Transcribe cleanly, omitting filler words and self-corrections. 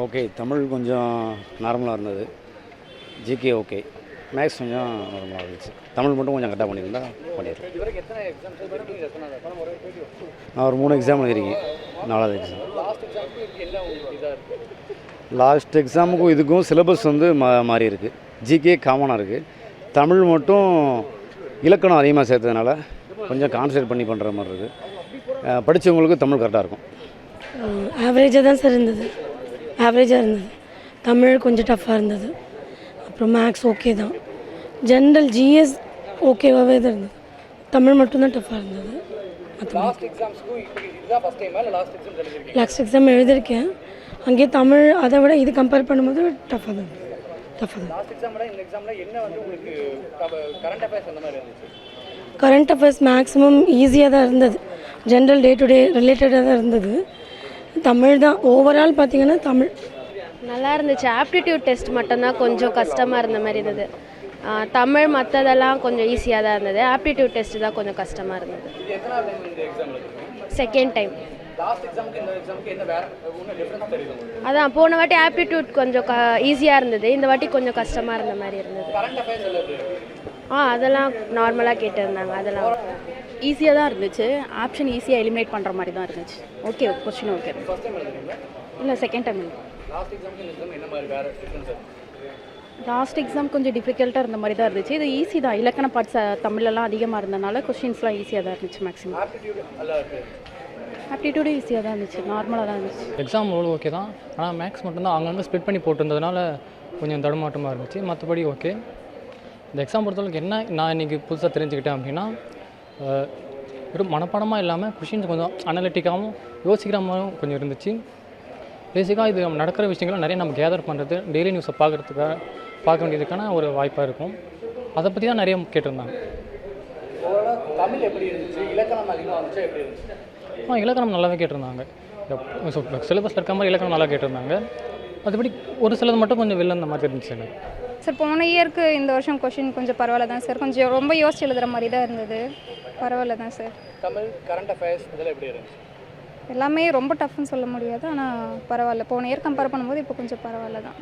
Okay. Tamil கொஞ்சம் நார்மலாக இருந்தது. GK okay. மேக்ஸ் கொஞ்சம் நார்மலாக இருந்துச்சு. தமிழ் மட்டும் கொஞ்சம் கரெக்டாக பண்ணியிருந்தா பண்ணிடுறேன். நான் ஒரு 3 எக்ஸாம் எழுதியிருக்கேன். 4வது எக்ஸாம். லாஸ்ட் எக்ஸாமுக்கும் இதுக்கும் சிலபஸ் வந்து மாறி இருக்குது. ஜிகே காமனாக இருக்குது. தமிழ் மட்டும் இலக்கணம் அதிகமாக சேர்த்ததுனால கொஞ்சம் கான்சன்ட்ரேட் பண்ணி பண்ணுற மாதிரி இருக்குது. படித்தவங்களுக்கு தமிழ் கரெக்டாக இருக்கும். ஆவரேஜாக தான் சார் இருந்தது. ஆவரேஜாக இருந்தது. தமிழ் கொஞ்சம் டஃப்பாக இருந்தது. அப்புறம் மேக்ஸ் ஓகே தான். ஜென்ரல் ஜிஎஸ் ஓகேவாகவே தான் இருந்தது. தமிழ் மட்டும்தான் டஃப்பாக இருந்தது. லாஸ்ட் எக்ஸாம் எழுதியிருக்கேன். அங்கேயே தமிழ் அதை விட இது கம்பேர் பண்ணும்போது டஃப்பாக தான் இருந்தது. கரண்ட் அஃபேர்ஸ் மேக்ஸிமம் ஈஸியாக தான் இருந்தது. ஜென்ரல் டே டு டே ரிலேட்டடாக தான் இருந்தது. தமிழ் தான் ஓவரால் பார்த்திங்கன்னா தமிழ் நல்லா இருந்துச்சு. ஆப்டிடியூட் டெஸ்ட் மட்டும்தான் கொஞ்சம் கஷ்டமாக இருந்த மாதிரி இருந்தது. தமிழ் மற்றதெல்லாம் கொஞ்சம் ஈஸியாக தான் இருந்தது. ஆப்டிடியூட் டெஸ்ட் தான் கொஞ்சம் கஷ்டமாக இருந்தது. Second time. அதான் போன வாட்டி ஆப்டிடியூட் கொஞ்சம் ஈஸியாக இருந்தது. இந்த வாட்டி கொஞ்சம் கஷ்டமாக இருந்த மாதிரி இருந்தது. அதெல்லாம் நார்மலாக கேட்டிருந்தாங்க. அதெல்லாம் ஈஸியாக தான் இருந்துச்சு. ஆப்ஷன் ஈஸியாக எலிமினேட் பண்ணுற மாதிரி தான் இருந்துச்சு. Okay, question okay. இல்லை, செகண்ட் டைம். லாஸ்ட் எக்ஸாம் கொஞ்சம் டிஃபிகல்ட்டாக இருந்த மாதிரி தான் இருந்துச்சு. இது ஈஸி தான். இலக்கண பார்ட்ஸ் தமிழெல்லாம் அதிகமாக இருந்தனால கொஸ்டின்ஸ்லாம் ஈஸியாக தான் இருந்துச்சு. மேக்ஸிமம் ஆப்டிடியூடும் ஈஸியாக தான் இருந்துச்சு. நார்மலாக தான் இருந்துச்சு. எக்ஸாம் அவ்வளோ ஓகே தான். ஆனால் மேக்ஸ் மட்டும்தான் அங்கங்கே ஸ்ப்ளிட் பண்ணி போட்டிருந்ததுனால கொஞ்சம் தடுமாட்டமாக இருந்துச்சு. மற்றபடி ஓகே. இந்த எக்ஸாம் பொறுத்தளவுக்கு என்ன நான் இன்றைக்கி புதுசாக தெரிஞ்சுக்கிட்டேன் அப்படின்னா, வெறும் மனப்பாடமாக இல்லாமல் கொஷின்ஸ் கொஞ்சம் அனலிட்டிக்காகவும் யோசிக்கிற மாதிரியும் கொஞ்சம் இருந்துச்சு. பேசிக்காக இது நடக்கிற விஷயங்களும் நிறைய நம்ம கேதர் பண்ணுறது, டெய்லி நியூஸை பார்க்க வேண்டியதுக்கான ஒரு வாய்ப்பாக இருக்கும். அதை பற்றி தான் நிறைய கேட்டிருந்தாங்க. இலக்கணம் நல்லாவே கேட்டிருந்தாங்க. சிலபஸில் இருக்க மாதிரி இலக்கணம் நல்லா கேட்டிருந்தாங்க. அதுபடி ஒரு சிலது மட்டும் கொஞ்சம் வெளில இந்த மாதிரி இருந்துச்சு எனக்கு. சார், போன இயருக்கு இந்த வருஷம் கொஷின் கொஞ்சம் பரவாயில்ல தான் சார். கொஞ்சம் ரொம்ப யோசிச்சு எழுதுகிற மாதிரி தான் இருந்தது. பரவாயில்ல தான் சார். தமிழ் கரண்ட் அஃபேர்ஸ் இதெல்லாம் எப்படி இருந்துச்சு? எல்லாமே ரொம்ப டஃப்னு சொல்ல முடியாது. ஆனால் பரவாயில்ல. போன இயர் கம்பேர் பண்ணும்போது இப்போ கொஞ்சம் பரவாயில்ல தான்.